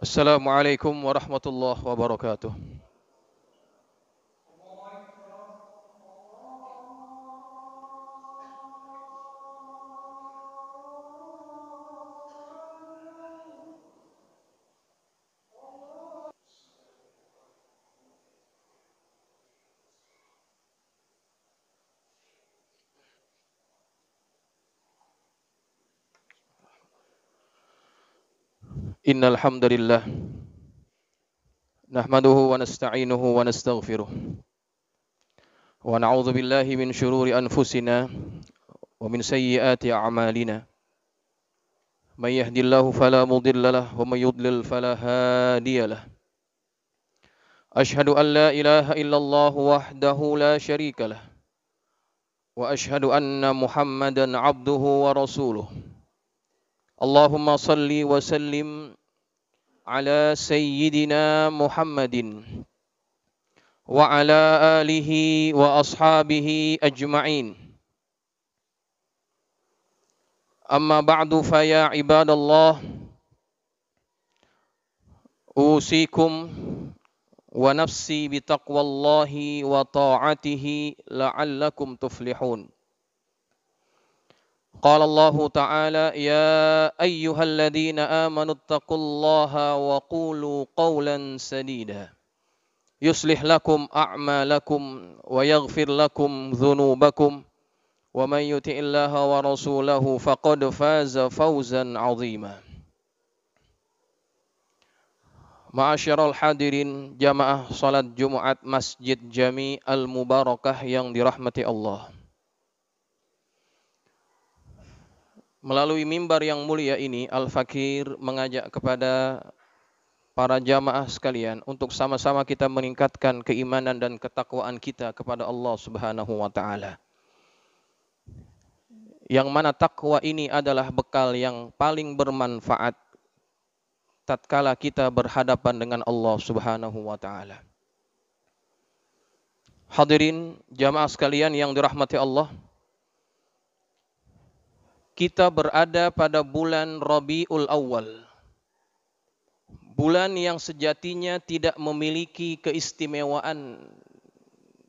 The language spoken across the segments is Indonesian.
Assalamualaikum warahmatullahi wabarakatuh. Innal hamdalillah nahmaduhu wa nasta'inuhu wa nastaghfiruh wa na'udzu billahi min shururi anfusina wa min sayyiati a'malina. May yahdihillahu fala mudilla lahu wa may yudlil fala hadiyalah. Ashhadu an la ilaha illallah wahdahu la syarika lah wa ashhadu anna Muhammadan 'abduhu wa rasuluh. Allahumma salli wa sallim ala sayyidina Muhammadin wa ala alihi wa ashabihi ajma'in. Amma ba'du fa ya ibadallah, usikum wa nafsi bitaqwallahi wa ta'atihi la'allakum tuflihun. Qala Allah Ta'ala ya ayyuhalladzina amanu taqullaha wa qulu qawlan sadida yuslih lakum a'malakum wa yaghfir lakum dhunubakum wa man yuti'illaha wa rasulahu faqad faza fawzan 'azima. Ma'asyiral hadirin jamaah salat Jumat Masjid Jami Al-Mubarakah yang dirahmati Allah. Melalui mimbar yang mulia ini, Al-Fakir mengajak kepada para jamaah sekalian untuk sama-sama kita meningkatkan keimanan dan ketakwaan kita kepada Allah Subhanahu wa taala. Yang mana takwa ini adalah bekal yang paling bermanfaat tatkala kita berhadapan dengan Allah Subhanahu wa taala. Hadirin jamaah sekalian yang dirahmati Allah, kita berada pada bulan Rabiul Awal. Bulan yang sejatinya tidak memiliki keistimewaan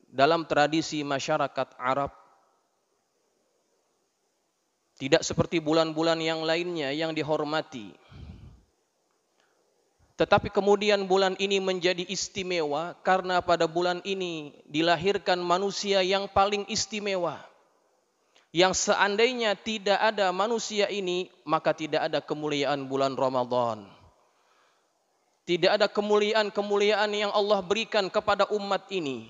dalam tradisi masyarakat Arab. Tidak seperti bulan-bulan yang lainnya yang dihormati. Tetapi kemudian bulan ini menjadi istimewa karena pada bulan ini dilahirkan manusia yang paling istimewa. Yang seandainya tidak ada manusia ini, maka tidak ada kemuliaan bulan Ramadan. Tidak ada kemuliaan-kemuliaan yang Allah berikan kepada umat ini.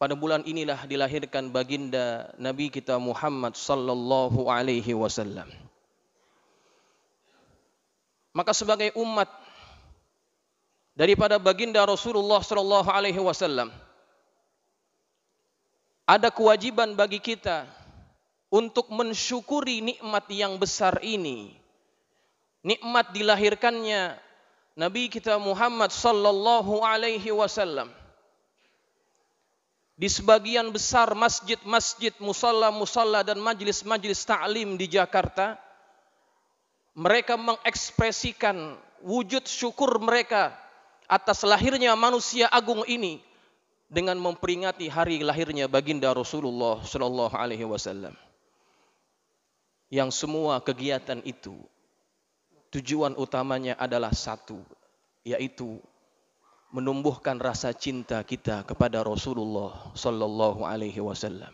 Pada bulan inilah dilahirkan baginda Nabi kita Muhammad sallallahu alaihi wasallam. Maka sebagai umat daripada baginda Rasulullah sallallahu alaihi wasallam, ada kewajiban bagi kita untuk mensyukuri nikmat yang besar ini. Nikmat dilahirkannya Nabi kita Muhammad sallallahu alaihi wasallam. Di sebagian besar masjid-masjid, musalla-musalla dan majlis-majlis ta'lim di Jakarta, mereka mengekspresikan wujud syukur mereka atas lahirnya manusia agung ini dengan memperingati hari lahirnya baginda Rasulullah sallallahu alaihi wasallam. Yang semua kegiatan itu tujuan utamanya adalah satu, yaitu menumbuhkan rasa cinta kita kepada Rasulullah sallallahu alaihi wasallam.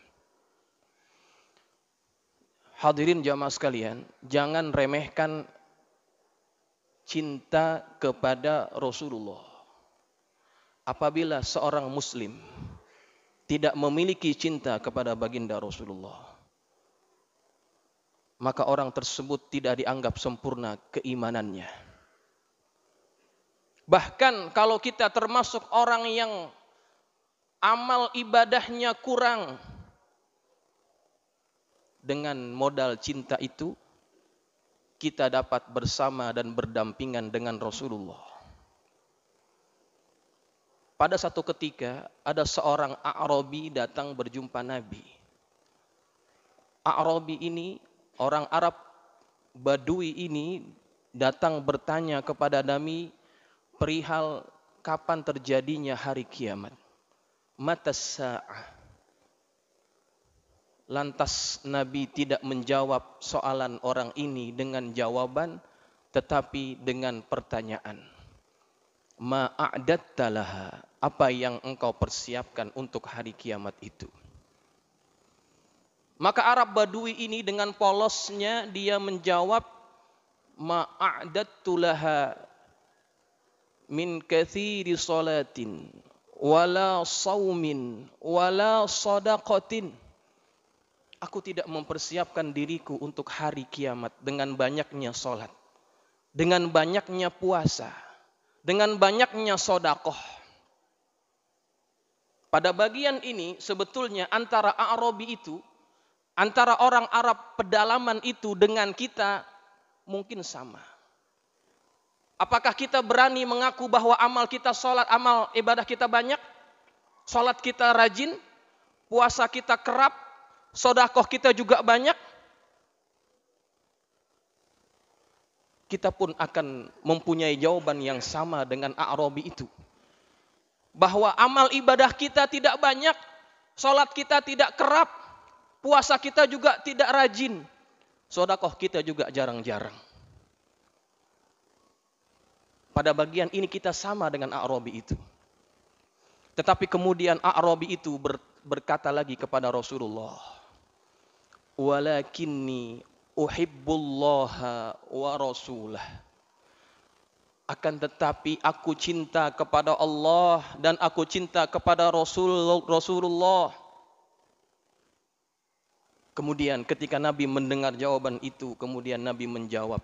Hadirin jamaah sekalian, jangan remehkan cinta kepada Rasulullah. Apabila seorang muslim tidak memiliki cinta kepada baginda Rasulullah, maka orang tersebut tidak dianggap sempurna keimanannya. Bahkan kalau kita termasuk orang yang amal ibadahnya kurang, dengan modal cinta itu kita dapat bersama dan berdampingan dengan Rasulullah. Pada satu ketika ada seorang A'rabi datang berjumpa Nabi. A'rabi ini, orang Arab Badui ini, datang bertanya kepada Nabi perihal kapan terjadinya hari kiamat. Matas sa'ah. Lantas Nabi tidak menjawab soalan orang ini dengan jawaban, tetapi dengan pertanyaan. Ma'a'datta laha. Apa yang engkau persiapkan untuk hari kiamat itu? Maka Arab Badui ini dengan polosnya dia menjawab, ma'a'dattu laha min katsiri salatin wala saumin wala sadaqatin. Aku tidak mempersiapkan diriku untuk hari kiamat dengan banyaknya salat, dengan banyaknya puasa, dengan banyaknya sedekah. Pada bagian ini sebetulnya antara A'rabi itu, antara orang Arab pedalaman itu dengan kita mungkin sama. Apakah kita berani mengaku bahwa amal kita salat, amal ibadah kita banyak, salat kita rajin, puasa kita kerap, sedekah kita juga banyak? Kita pun akan mempunyai jawaban yang sama dengan A'rabi itu. Bahwa amal ibadah kita tidak banyak, salat kita tidak kerap, puasa kita juga tidak rajin, sedekah kita juga jarang-jarang. Pada bagian ini kita sama dengan A'rabi itu. Tetapi kemudian A'rabi itu berkata lagi kepada Rasulullah, walakinni uhibbullaha wa rasulah. Akan tetapi aku cinta kepada Allah dan aku cinta kepada Rasulullah. Kemudian ketika Nabi mendengar jawaban itu, kemudian Nabi menjawab,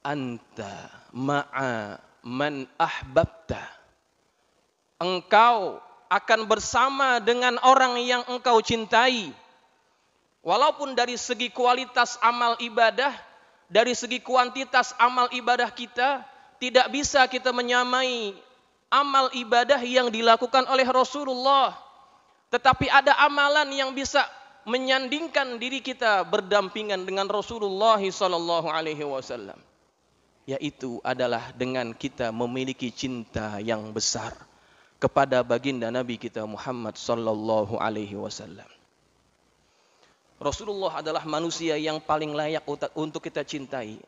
anta ma'a man ahbabta. Engkau akan bersama dengan orang yang engkau cintai. Walaupun dari segi kualitas amal ibadah, dari segi kuantitas amal ibadah kita, tidak bisa kita menyamai amal ibadah yang dilakukan oleh Rasulullah. Tetapi ada amalan yang bisa menyandingkan diri kita berdampingan dengan Rasulullah SAW. Yaitu adalah dengan kita memiliki cinta yang besar kepada baginda Nabi kita Muhammad SAW. Rasulullah adalah manusia yang paling layak untuk kita cintai.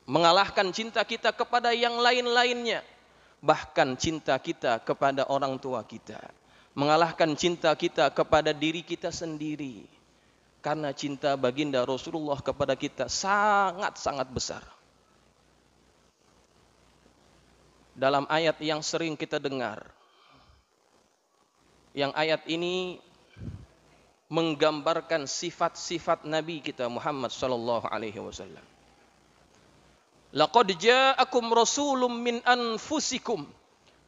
Mengalahkan cinta kita kepada yang lain-lainnya. Bahkan cinta kita kepada orang tua kita. Mengalahkan cinta kita kepada diri kita sendiri. Karena cinta baginda Rasulullah kepada kita sangat-sangat besar. Dalam ayat yang sering kita dengar, yang ayat ini menggambarkan sifat-sifat Nabi kita Muhammad sallallahu alaihi wasallam. Laqad ja'akum rasulun min anfusikum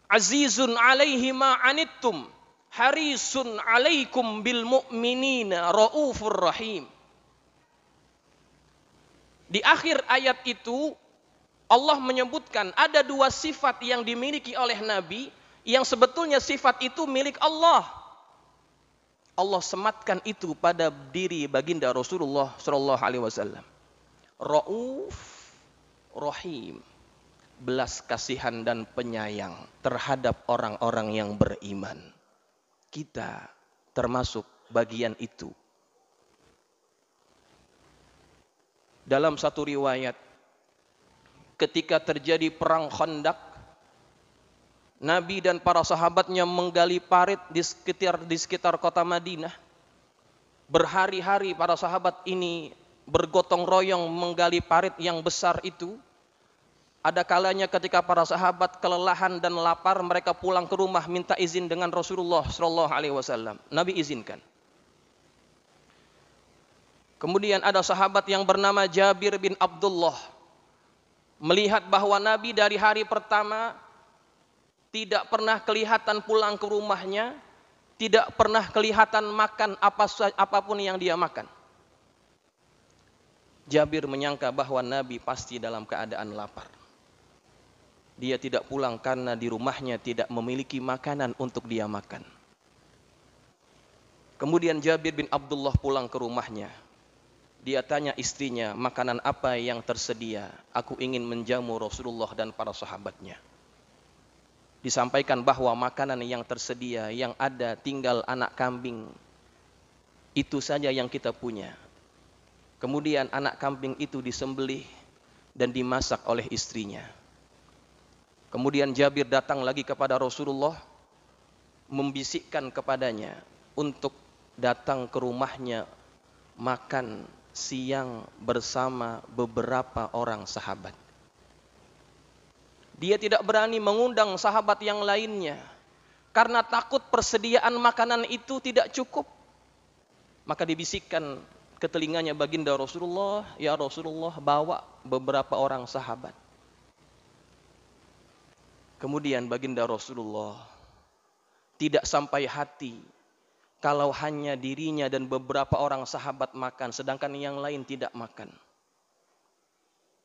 azizun 'alaihi ma 'anittum harisun 'alaikum bil mu'minina raufur rahim. Di akhir ayat itu Allah menyebutkan ada dua sifat yang dimiliki oleh Nabi yang sebetulnya sifat itu milik Allah. Allah sematkan itu pada diri baginda Rasulullah sallallahu alaihi wasallam. Rauf Rahim, belas kasihan dan penyayang terhadap orang-orang yang beriman. Kita termasuk bagian itu. Dalam satu riwayat, ketika terjadi perang Khandaq, Nabi dan para sahabatnya menggali parit di sekitar kota Madinah. Berhari-hari para sahabat ini bergotong royong menggali parit yang besar itu. Ada kalanya ketika para sahabat kelelahan dan lapar, mereka pulang ke rumah minta izin dengan Rasulullah SAW. Nabi izinkan. Kemudian ada sahabat yang bernama Jabir bin Abdullah. Melihat bahwa Nabi dari hari pertama tidak pernah kelihatan pulang ke rumahnya, tidak pernah kelihatan makan apapun yang dia makan. Jabir menyangka bahwa Nabi pasti dalam keadaan lapar. Dia tidak pulang karena di rumahnya tidak memiliki makanan untuk dia makan. Kemudian Jabir bin Abdullah pulang ke rumahnya. Dia tanya istrinya, makanan apa yang tersedia? Aku ingin menjamu Rasulullah dan para sahabatnya. Disampaikan bahwa makanan yang tersedia, yang ada tinggal anak kambing. Itu saja yang kita punya. Kemudian anak kambing itu disembelih dan dimasak oleh istrinya. Kemudian Jabir datang lagi kepada Rasulullah, membisikkan kepadanya untuk datang ke rumahnya makan siang bersama beberapa orang sahabat. Dia tidak berani mengundang sahabat yang lainnya karena takut persediaan makanan itu tidak cukup. Maka dibisikkan ke telinganya baginda Rasulullah, ya Rasulullah, bawa beberapa orang sahabat. Kemudian baginda Rasulullah tidak sampai hati kalau hanya dirinya dan beberapa orang sahabat makan, sedangkan yang lain tidak makan.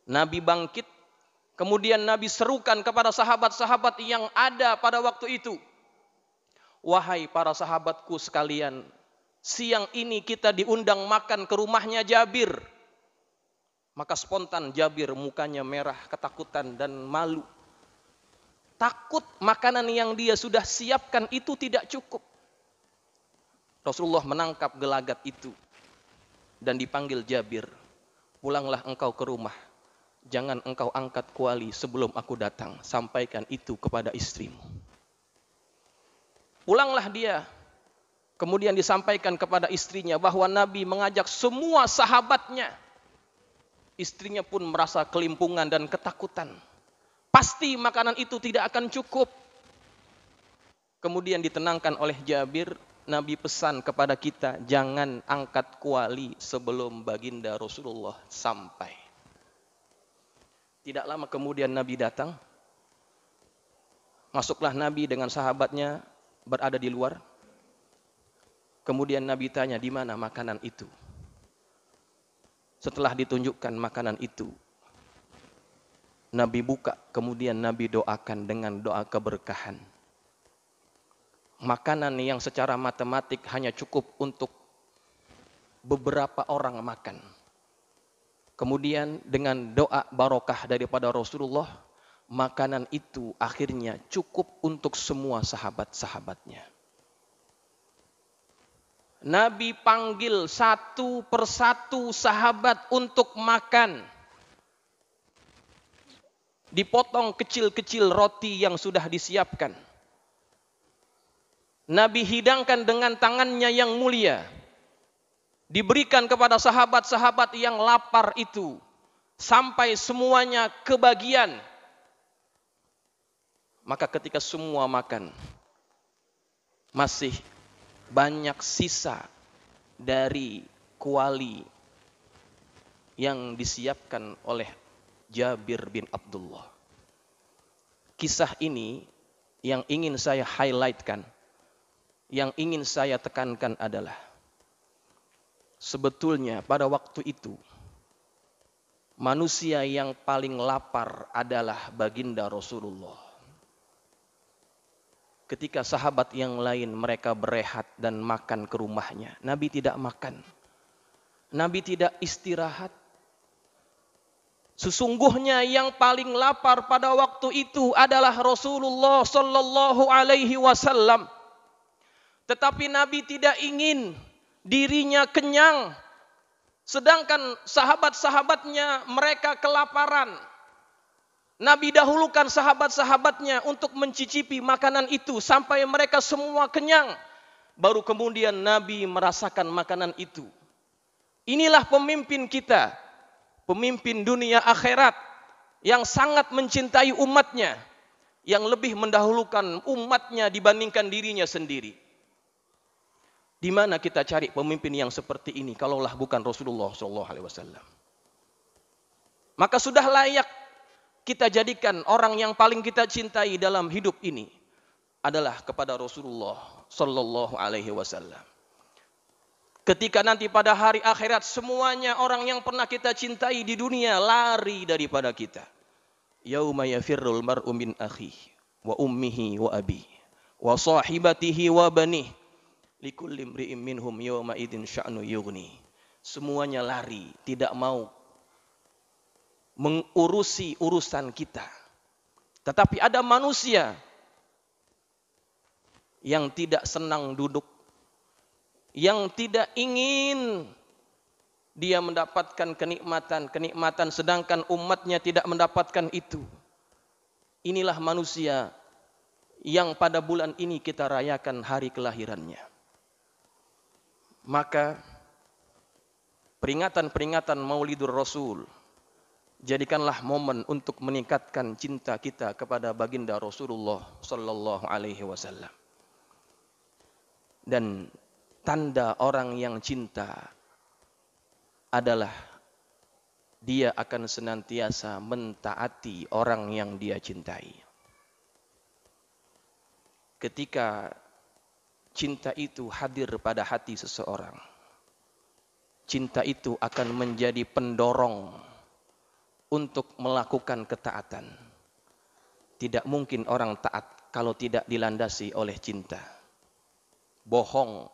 Nabi bangkit, kemudian Nabi serukan kepada sahabat-sahabat yang ada pada waktu itu. Wahai para sahabatku sekalian, siang ini kita diundang makan ke rumahnya Jabir. Maka spontan Jabir mukanya merah, ketakutan dan malu. Takut makanan yang dia sudah siapkan itu tidak cukup. Rasulullah menangkap gelagat itu dan dipanggil Jabir. Pulanglah engkau ke rumah. Jangan engkau angkat kuali sebelum aku datang. Sampaikan itu kepada istrimu. Pulanglah dia. Kemudian disampaikan kepada istrinya bahwa Nabi mengajak semua sahabatnya. Istrinya pun merasa kelimpungan dan ketakutan. Pasti makanan itu tidak akan cukup. Kemudian ditenangkan oleh Jabir. Nabi pesan kepada kita, jangan angkat kuali sebelum baginda Rasulullah sampai. Tidak lama kemudian Nabi datang. Masuklah Nabi dengan sahabatnya berada di luar. Kemudian Nabi tanya, di mana makanan itu? Setelah ditunjukkan makanan itu, Nabi buka, kemudian Nabi doakan dengan doa keberkahan. Makanan yang secara matematik hanya cukup untuk beberapa orang makan. Kemudian dengan doa barokah daripada Rasulullah, makanan itu akhirnya cukup untuk semua sahabat-sahabatnya. Nabi panggil satu persatu sahabat untuk makan. Dipotong kecil-kecil roti yang sudah disiapkan. Nabi hidangkan dengan tangannya yang mulia. Diberikan kepada sahabat-sahabat yang lapar itu. Sampai semuanya kebagian. Maka ketika semua makan, masih banyak sisa dari kuali yang disiapkan oleh Jabir bin Abdullah. Kisah ini yang ingin saya highlightkan, yang ingin saya tekankan adalah sebetulnya pada waktu itu manusia yang paling lapar adalah baginda Rasulullah. Ketika sahabat yang lain mereka berehat dan makan ke rumahnya, Nabi tidak makan. Nabi tidak istirahat. Sesungguhnya yang paling lapar pada waktu itu adalah Rasulullah sallallahu alaihi wasallam. Tetapi Nabi tidak ingin dirinya kenyang. Sedangkan sahabat-sahabatnya mereka kelaparan. Nabi dahulukan sahabat-sahabatnya untuk mencicipi makanan itu sampai mereka semua kenyang. Baru kemudian Nabi merasakan makanan itu. Inilah pemimpin kita. Pemimpin dunia akhirat yang sangat mencintai umatnya. Yang lebih mendahulukan umatnya dibandingkan dirinya sendiri. Di mana kita cari pemimpin yang seperti ini kalaulah bukan Rasulullah SAW? Maka sudah layak kita jadikan orang yang paling kita cintai dalam hidup ini adalah kepada Rasulullah SAW. Ketika nanti pada hari akhirat semuanya orang yang pernah kita cintai di dunia lari daripada kita. Yauma yafirrul mar'u min akhihi wa ummihi wa abihi wa sahibatihi wa banihi likulli imri'in minhum yawma idzin sya'nu yughni. Semuanya lari, tidak mau mengurusi urusan kita. Tetapi ada manusia yang tidak senang duduk, yang tidak ingin dia mendapatkan kenikmatan sedangkan umatnya tidak mendapatkan itu. Inilah manusia yang pada bulan ini kita rayakan hari kelahirannya. Maka peringatan-peringatan Maulidur Rasul, jadikanlah momen untuk meningkatkan cinta kita kepada baginda Rasulullah sallallahu alaihi wasallam. Dan tanda orang yang cinta adalah dia akan senantiasa mentaati orang yang dia cintai. Ketika cinta itu hadir pada hati seseorang, cinta itu akan menjadi pendorong untuk melakukan ketaatan. Tidak mungkin orang taat kalau tidak dilandasi oleh cinta. Bohong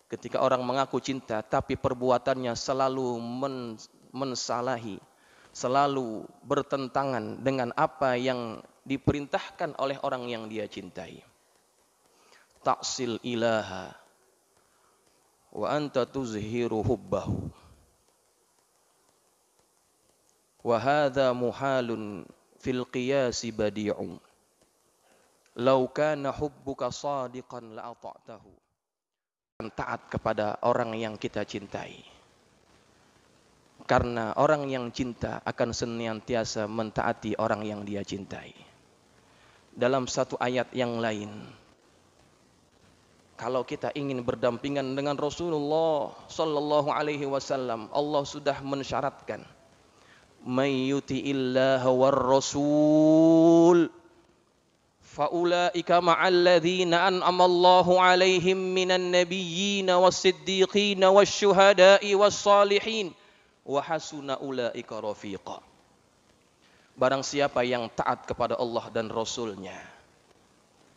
ketika orang mengaku cinta tapi perbuatannya selalu mensalahi, selalu bertentangan dengan apa yang diperintahkan oleh orang yang dia cintai. Ta'sil ilaha wa anta tuzhiru hubbahu wa hadha muhalun fil qiyasi badi'un law kana hubbuka sadiqan la ata'tahu. Taat kepada orang yang kita cintai, karena orang yang cinta akan senantiasa mentaati orang yang dia cintai. Dalam satu ayat yang lain, kalau kita ingin berdampingan dengan Rasulullah sallallahu alaihi wasallam, Allah sudah mensyaratkan, may yuti'illaha war rasul faulaika ma'al ladzina an'ama Allahu 'alaihim minan nabiyyin was-siddiqin wasyuhada'i was-salihin wa hasuna ulaika rafiqa. Barang siapa yang taat kepada Allah dan Rasulnya,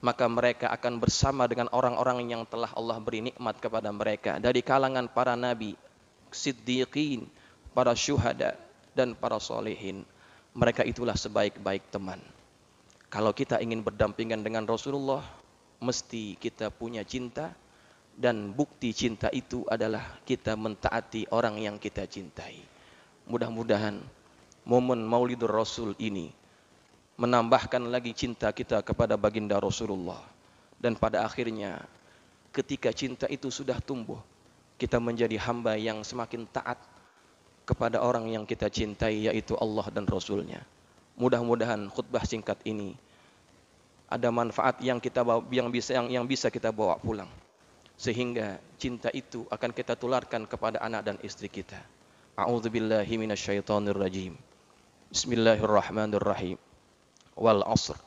maka mereka akan bersama dengan orang-orang yang telah Allah beri nikmat kepada mereka dari kalangan para nabi, siddiqin, para syuhada dan para salihin. Mereka itulah sebaik-baik teman. Kalau kita ingin berdampingan dengan Rasulullah, mesti kita punya cinta, dan bukti cinta itu adalah kita mentaati orang yang kita cintai. Mudah-mudahan momen Maulidur Rasul ini menambahkan lagi cinta kita kepada baginda Rasulullah. Dan pada akhirnya, ketika cinta itu sudah tumbuh, kita menjadi hamba yang semakin taat kepada orang yang kita cintai, yaitu Allah dan Rasulnya. Mudah-mudahan khutbah singkat ini ada manfaat yang bisa kita bawa pulang, sehingga cinta itu akan kita tularkan kepada anak dan istri kita. A'udzubillahi minasyaitonirrajim. Bismillahirrahmanirrahim. Wal 'asr.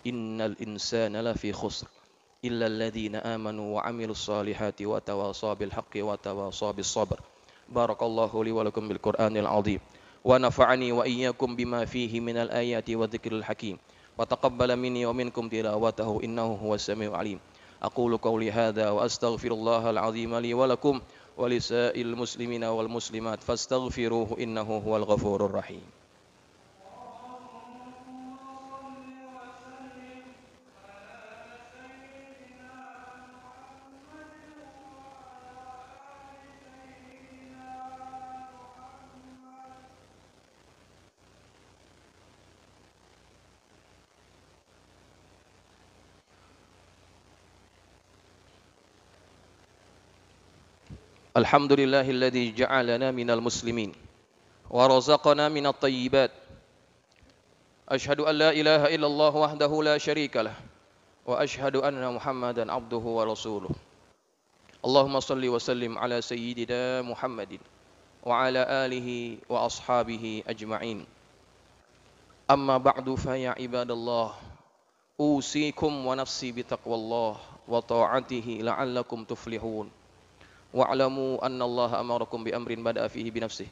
Innal insana lafi khusr illa alladhina amanu wa 'amilus solihati wa tawasaw bil haqqi wa tawasaw bis sabr. Barakallahu li wa lakum bil Qur'anil 'azim. Wa nafa'ani wa iyyakum bima fihi minal ayati wa dzikril hakim. Wa taqabbala minni wa minkum tilawatahu innahu huwas samiul 'alim. Aqulu qawli hadza wa astaghfirullahal 'azim li wa lakum wa lisa'il muslimina wal muslimat fastaghfiruhu innahu huwal ghafurur rahim. Alhamdulillahilladzi ja'alana minal muslimin wa razaqana minat thayyibat. Asyhadu an la ilaha illallah wahdahu la syarikalah wa asyhadu anna Muhammadan abduhu wa rasuluh. Allahumma salli wa sallim ala sayyidina Muhammadin wa ala alihi wa ashabihi ajma'in. Amma ba'du fa ya ibadallah, usikum wa nafsi bitaqwallah wa ta'atihi la'allakum tuflihun. Wa'lamu anna Allah amarakum bi amrin bada'a fihi bi nafsihi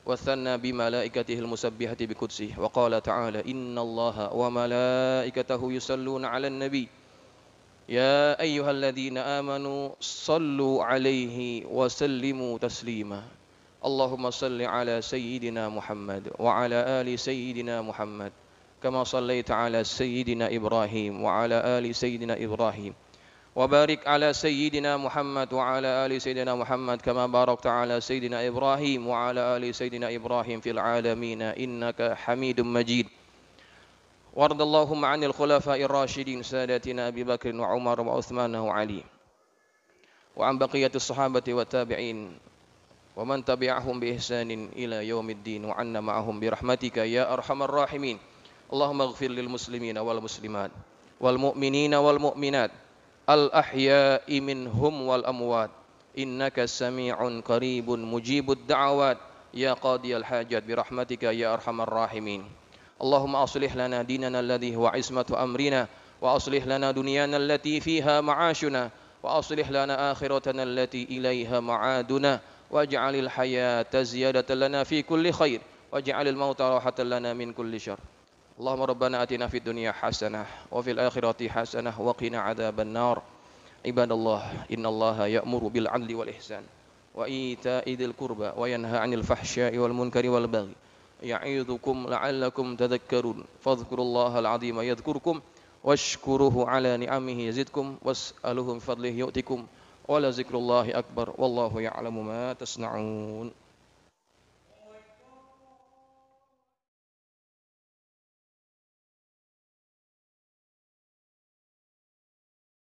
wa thanna bi malaikatihi al-musabbihati bi qudsihi wa qala ta'ala inna Allaha wa malaikatahu yusalluna 'alan nabi ya ayyuhalladzina amanu sallu 'alaihi wa sallimu taslima. اللهم صل على سيدنا محمد وعلى آل سيدنا محمد كما صليت على سيدنا إبراهيم وعلى آل سيدنا إبراهيم وبارك على سيدنا محمد وعلى آل سيدنا محمد كما باركت على سيدنا إبراهيم وعلى آل سيدنا إبراهيم في العالمين إنك حميد مجيد. وارض اللهم عن الخلفاء الراشدين سادتنا أبي بكر وعمر وعثمان وعلي وعن بقية الصحابة والتابعين ومن تبعهم بإحسان إلى يوم الدين وعنا معهم برحمتك يا أرحم الراحمين. اللهم اغفر للمسلمين والمسلمات والمؤمنين والمؤمنات الأحياء منهم والأموات إنك سميع قريب مجيب الدعوات يا قاضي الحاجات برحمتك يا أرحم الراحمين. اللهم أصلح لنا ديننا الذي هو عصمة أمرنا وأصلح لنا دنيانا التي فيها معاشنا وأصلح لنا آخرتنا التي إليها معادنا واجعل الحياة زيادة لنا في كل خير واجعل الموت راحة لنا من كل شر. اللهم ربنا آتنا في الدنيا حسنة وفي الآخرة حسنة وقنا عذاب النار. عباد الله إن الله يأمر بالعدل والإحسان وإيتاء ذي القربى وينهى عن الفحشاء والمنكر والبغي يعظكم لعلكم تذكرون فاذكروا الله العظيم يذكركم واشكروه على نعمه يزدكم واسألوه من فضله يؤتكم ولذكر الله أكبر والله يعلم ما تصنعون.